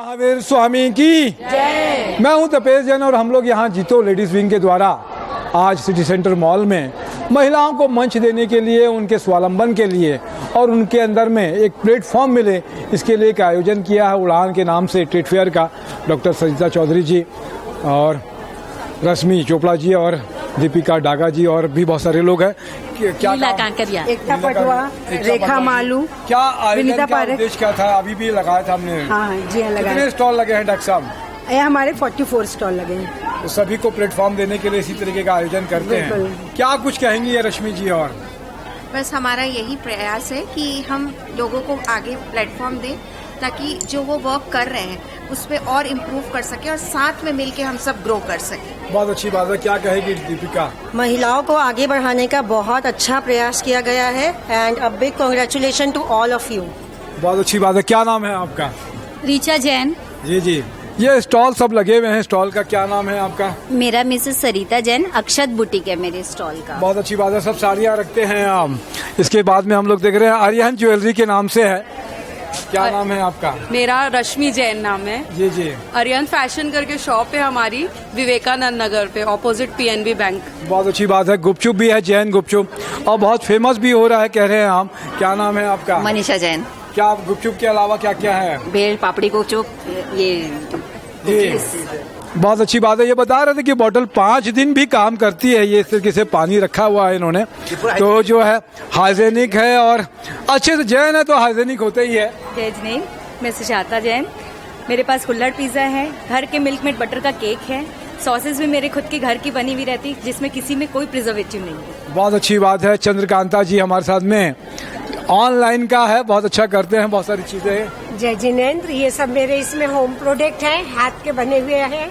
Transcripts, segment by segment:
महावीर स्वामी की जय। मैं हूं तपेश जैन और हम लोग यहाँ जीतो लेडीज विंग के द्वारा आज सिटी सेंटर मॉल में महिलाओं को मंच देने के लिए, उनके स्वावलंबन के लिए और उनके अंदर में एक प्लेटफॉर्म मिले, इसके लिए एक आयोजन किया है उड़ान के नाम से ट्रेड फेयर का। डॉक्टर सरिता चौधरी जी और रश्मि चोपड़ा जी और दीपिका डागा जी और भी बहुत सारे लोग हैं। क्या एकता पटवा, रेखा मालू, क्या आयोजन का उद्देश्य क्या था? अभी भी लगाया था हमने। हाँ जी हाँ, लगाया। कितने स्टॉल लगे हैं डॉक्टर साहब? ये हमारे 44 स्टॉल लगे हैं। तो सभी को प्लेटफॉर्म देने के लिए इसी तरीके का आयोजन करते हैं। क्या कुछ कहेंगी ये रश्मि जी? और बस हमारा यही प्रयास है कि हम लोगों को आगे प्लेटफॉर्म दें ताकि जो वो वर्क कर रहे हैं उस पर और इम्प्रूव कर सके और साथ में मिलके हम सब ग्रो कर सकें। बहुत अच्छी बात है। क्या कहेगी दीपिका? महिलाओं को आगे बढ़ाने का बहुत अच्छा प्रयास किया गया है and a big congratulation to all of you. बहुत अच्छी बात है। क्या नाम है आपका? रीचा जैन। जी जी, ये स्टॉल सब लगे हुए हैं, स्टॉल का क्या नाम है आपका? मेरा मिसेस सरिता जैन, अक्षत बुटीक है मेरे स्टॉल का। बहुत अच्छी बात है। सब साड़ियाँ रखते हैं आप। इसके बाद में हम लोग देख रहे हैं आर्यन ज्वेलरी के नाम से है। क्या नाम है आपका? मेरा रश्मि जैन नाम है। जी जी। आर्यन फैशन करके शॉप है हमारी विवेकानंद नगर पे, ऑपोजिट पीएनबी बैंक। बहुत अच्छी बात है। गुपचुप भी है, जैन गुपचुप, और बहुत फेमस भी हो रहा है कह रहे हैं हम। क्या नाम है आपका? मनीषा जैन। क्या गुपचुप के अलावा क्या क्या है? भेल पापड़ी गुपचुप, ये बहुत अच्छी बात है। ये बता रहे थे कि बोतल 5 दिन भी काम करती है। ये इस तरीके से पानी रखा हुआ है इन्होंने, तो जो है हाइजेनिक है और अच्छे से, जैन है तो हाइजेनिक होते ही है। जय जैन। मैं सुजाता जैन। मेरे पास कुल्हड़ पिज्जा है, घर के मिल्क मेड बटर का केक है, सॉसेस भी मेरे खुद के घर की बनी हुई रहती जिसमें किसी में कोई प्रिजर्वेटिव नहीं है। बहुत अच्छी बात है। चंद्रकांता जी हमारे साथ में, ऑनलाइन का है, बहुत अच्छा करते हैं, बहुत सारी चीजें। जय जिनेन्द्र। ये सब मेरे इसमें होम प्रोडक्ट हैं, हाथ के बने हुए हैं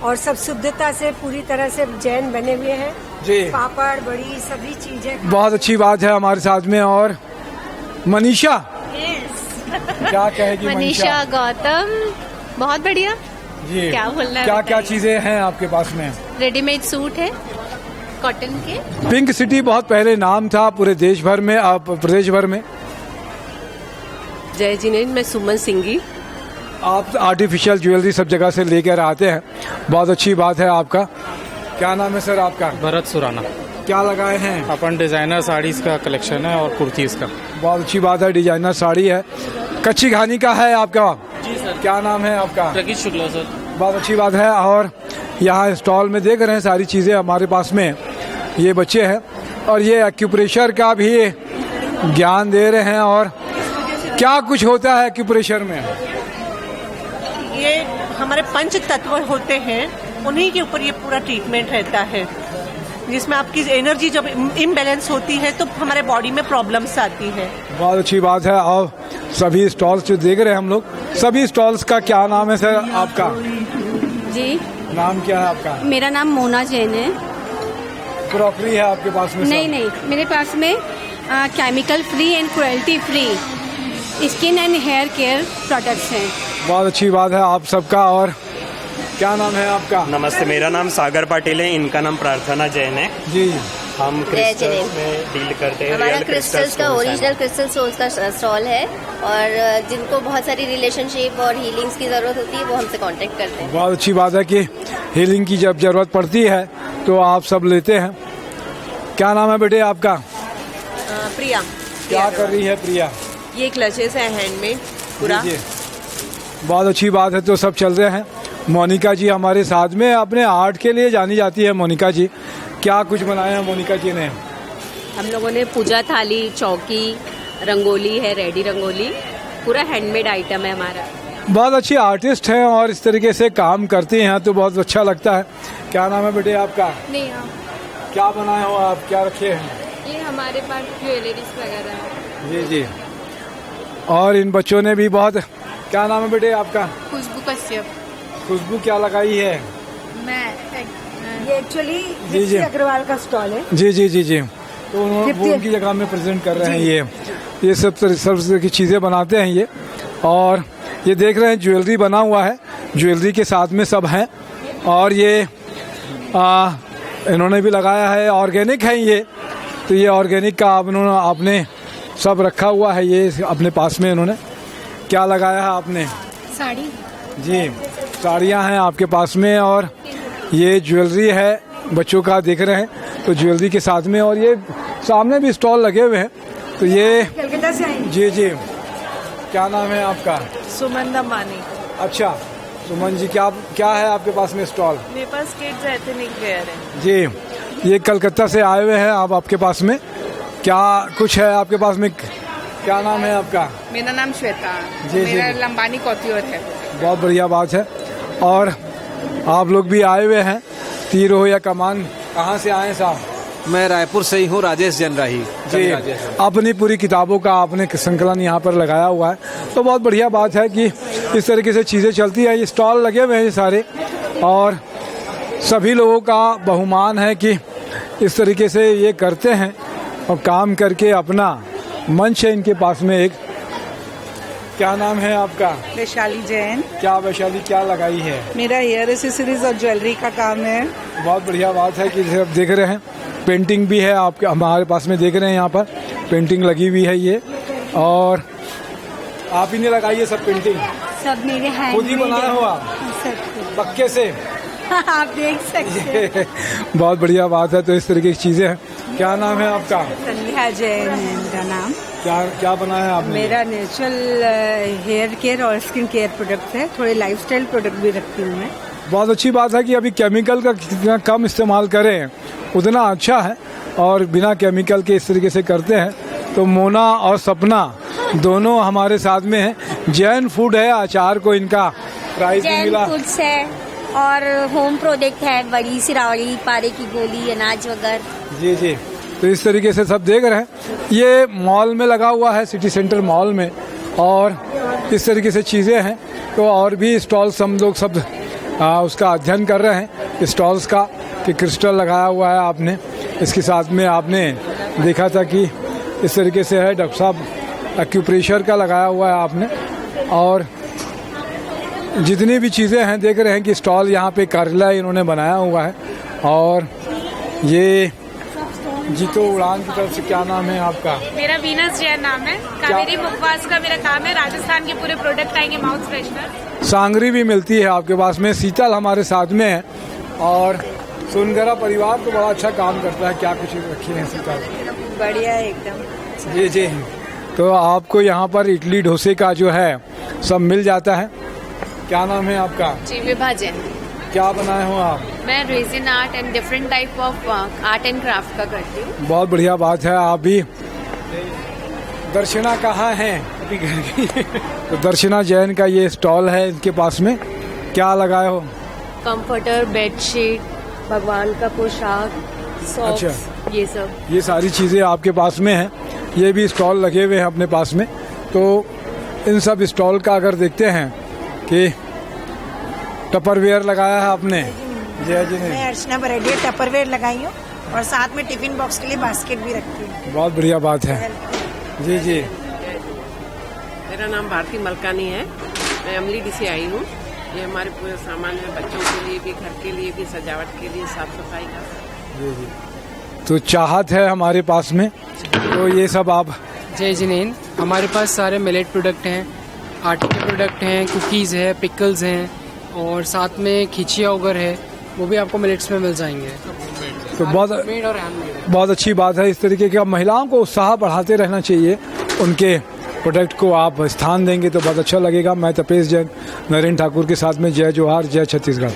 और सब शुद्धता से पूरी तरह से जैन बने हुए हैं जी। पापड़, बड़ी, सभी चीजें। बहुत अच्छी बात है हमारे साथ में। और मनीषा, क्या कहेगी मनीषा गौतम, बहुत बढ़िया जी। क्या बोलना है? क्या क्या चीजें हैं आपके पास में? रेडीमेड सूट है कॉटन के। पिंक सिटी बहुत पहले नाम था पूरे देश भर में, अब प्रदेश भर में। जय जिनेन्द्र। मैं सुमन सिंगी। आप आर्टिफिशियल ज्वेलरी सब जगह से लेकर आते हैं, बहुत अच्छी बात है। आपका क्या नाम है सर आपका? भरत सुराना। क्या लगाए हैं? अपन डिजाइनर साड़ीज का कलेक्शन है और कुर्तीज का। बहुत अच्छी बात है। डिजाइनर साड़ी है, कच्ची घानी का है आपका? जी सर। क्या नाम है आपका? प्रकीश शुक्ला सर। बहुत अच्छी बात है। और यहाँ स्टॉल में देख रहे हैं सारी चीज़ें हमारे पास में। ये बच्चे हैं और ये एक्यूप्रेशर का भी ज्ञान दे रहे हैं। और क्या कुछ होता है एक्यूप्रेशर में? ये हमारे पंच तत्व होते हैं, उन्हीं के ऊपर ये पूरा ट्रीटमेंट रहता है, जिसमें आपकी एनर्जी जब इम्बैलेंस होती है तो हमारे बॉडी में प्रॉब्लम्स आती है। बहुत अच्छी बात है। और सभी स्टॉल्स जो देख रहे हैं हम लोग, सभी स्टॉल्स का क्या नाम है सर आपका? जी, नाम क्या है आपका? मेरा नाम मोना जैन है। क्रॉकरी है आपके पास में? नहीं नहीं, मेरे पास में chemical free and cruelty free skin and hair care products हैं। बहुत अच्छी बात है आप सबका। और क्या नाम है आपका? नमस्ते, मेरा नाम सागर पाटिल है, इनका नाम प्रार्थना जैन है जी। हम क्रिस्टल्स में डील करते हैं। हमारा क्रिस्टल्स का ओरिजिनल क्रिस्टल सोल्स का स्टॉल है और जिनको बहुत सारी रिलेशनशिप और हीलिंग्स की जरूरत होती है वो हमसे कांटेक्ट करते हैं। बहुत अच्छी बात है कि हीलिंग की जब जरूरत पड़ती है तो आप सब लेते हैं। क्या नाम है बेटे आपका? प्रिया। क्या कर रही है प्रिया? ये क्लचेस है हैंडमेड पूरा। जी, बहुत अच्छी बात है। तो सब चल रहे हैं। मोनिका जी हमारे साथ में, अपने आर्ट के लिए जानी जाती है मोनिका जी। क्या कुछ बनाया है मोनिका जी ने? हम लोगों ने पूजा थाली, चौकी, रंगोली है, रेडी रंगोली, पूरा हैंडमेड आइटम है हमारा। बहुत अच्छी आर्टिस्ट हैं और इस तरीके से काम करती हैं तो बहुत अच्छा लगता है। क्या नाम है बेटे आपका? नेहा। क्या बनाए हो आप? क्या रखे हैं? ये हमारे पास ज्वेलरीज वगैरह है। जी जी। और इन बच्चों ने भी बहुत, क्या नाम है बेटे आपका? खुशबू कश्यप। खुशबू क्या लगाई है? मैं ये एक्चुअली जी जी अग्रवाल का स्टॉल है। जी जी जी जी। तो उन्होंने वो उनकी जगह में प्रेजेंट कर रहे हैं। ये सब तरह की चीज़ें बनाते हैं ये। और ये देख रहे हैं ज्वेलरी बना हुआ है, ज्वेलरी के साथ में सब हैं। और ये इन्होंने भी लगाया है, ऑर्गेनिक है ये। तो ये ऑर्गेनिक का आपने सब रखा हुआ है ये अपने पास में। इन्होंने क्या लगाया है आपने? साड़ी। जी, साड़ियाँ हैं आपके पास में और ये ज्वेलरी है बच्चों का देख रहे हैं, तो ज्वेलरी के साथ में, और ये सामने भी स्टॉल लगे हुए हैं। तो ये कलकत्ता से आई। जी जी, क्या नाम है आपका? सुमन दमानी। अच्छा सुमन जी, क्या है आपके पास में स्टॉल? मेरे पास किड्स एथनिक वेयर है। जी, ये कलकत्ता से आए हुए हैं आप, आपके पास में क्या कुछ है आपके पास में? क्या नाम है आपका? मेरा नाम श्वेता। जी, मेरा जी। लंबानी कौतियोर है। बहुत बढ़िया बात है। और आप लोग भी आए हुए हैं, तीर हो या कमान, कहाँ से आए साहब? मैं रायपुर से ही हूँ, राजेश जनराही जी। अपनी पूरी किताबों का आपने संकलन यहाँ पर लगाया हुआ है, तो बहुत बढ़िया बात है कि इस तरीके से चीज़ें चलती है। ये स्टॉल लगे हुए हैं सारे, और सभी लोगों का बहुमान है कि इस तरीके से ये करते हैं और काम करके अपना मंच है इनके पास में एक। क्या नाम है आपका? वैशाली जैन। क्या वैशाली, क्या लगाई है? मेरा हेयर एसेसरीज और ज्वेलरी का काम है। बहुत बढ़िया बात है कि आप देख रहे हैं, पेंटिंग भी है आपके हमारे पास में, देख रहे हैं यहाँ पर पेंटिंग लगी हुई है ये, और आप ही ने लगाई है सब पेंटिंग? सब मेरे हैंड खुद ही बनाया हो आप? पक्के से? आप देख सकते हैं। बहुत बढ़िया बात है। तो इस तरीके की चीजें हैं। क्या नाम है आपका? संध्या जैन है मेरा नाम। क्या बनाया है आपने? मेरा नेचुरल हेयर केयर और स्किन केयर प्रोडक्ट है, थोड़े लाइफस्टाइल प्रोडक्ट भी रखती हूँ मैं। बहुत अच्छी बात है कि अभी केमिकल का जितना कम इस्तेमाल करें उतना अच्छा है, और बिना केमिकल के इस तरीके से करते हैं। तो मोना और सपना दोनों हमारे साथ में हैं। जैन फूड है, अचार को इनका प्राइस भी मिला। फूड्स है और होम प्रोडक्ट है, बड़ी सिरावड़ी, पारे की गोली, अनाज वगैरह। जी जी, तो इस तरीके से सब देख रहे हैं। ये मॉल में लगा हुआ है, सिटी सेंटर मॉल में, और इस तरीके से चीज़ें हैं। तो और भी स्टॉल्स हम लोग सब उसका अध्ययन कर रहे हैं, स्टॉल्स का, कि क्रिस्टल लगाया हुआ है आपने, इसके साथ में आपने देखा था कि इस तरीके से है। डॉक्टर साहब एक्यूप्रेशर का लगाया हुआ है आपने, और जितनी भी चीज़ें हैं देख रहे हैं कि स्टॉल यहाँ पे कार्यालय इन्होंने बनाया हुआ है। और ये जीतो उड़ान की तरफ से, क्या नाम है आपका? मेरा वीनस जैन नाम है। कावेरी मुखवास का मेरा काम है। राजस्थान के पूरे प्रोडक्ट आएंगे, माउथ फ्रेशनर। सांगरी भी मिलती है आपके पास में। शीतल हमारे साथ में है, और सुनगरा परिवार तो बड़ा अच्छा काम करता है। क्या कुछ रखी है शीतल? बढ़िया है एकदम। जी जी, तो आपको यहाँ पर इडली डोसे का जो है सब मिल जाता है। क्या नाम है आपका? जी, विभाजन। क्या बनाए हो आप? मैं resin art and different type of art and craft का करती हूँ। बहुत बढ़िया बात है। आप भी दर्शना कहाँ है? अभी घर की। तो दर्शना जैन का ये स्टॉल है, इनके पास में क्या लगाए हो? कंफर्टर, बेडशीट, भगवान का पोशाक, सॉक्स, अच्छा। ये सब। ये सारी चीज़ें आपके पास में हैं। ये भी स्टॉल लगे हुए हैं अपने पास में। तो इन सब स्टॉल का अगर देखते हैं कि टपरवेयर लगाया है आपने। जय जी ने। मैं अर्चना बरेडिया टपरवेयर लगाई हूँ, और साथ में टिफिन बॉक्स के लिए बास्केट भी रखती हूँ। बहुत बढ़िया बात है। जी जी। मेरा नाम भारती मलकानी है। मैं अमलीडी से आई हूँ। ये हमारे पूरे सामान है, बच्चों के लिए भी, घर के लिए भी, सजावट के लिए, साफ सफाई का। जी जी। तो चाहत है हमारे पास में, तो ये सब आप। जय जिनेन, हमारे पास सारे मिलेट प्रोडक्ट हैं, आटे के प्रोडक्ट हैं, कुकीज़ है, पिकल्स हैं, और साथ में खिचिया उगर है, वो भी आपको मिलेट्स में मिल जाएंगे। तो बहुत अच्छी बात है। इस तरीके की महिलाओं को उत्साह बढ़ाते रहना चाहिए, उनके प्रोडक्ट को आप स्थान देंगे तो बहुत अच्छा लगेगा। मैं तपेश जैन, नरेंद्र ठाकुर के साथ में। जय जोहार, जय छत्तीसगढ़।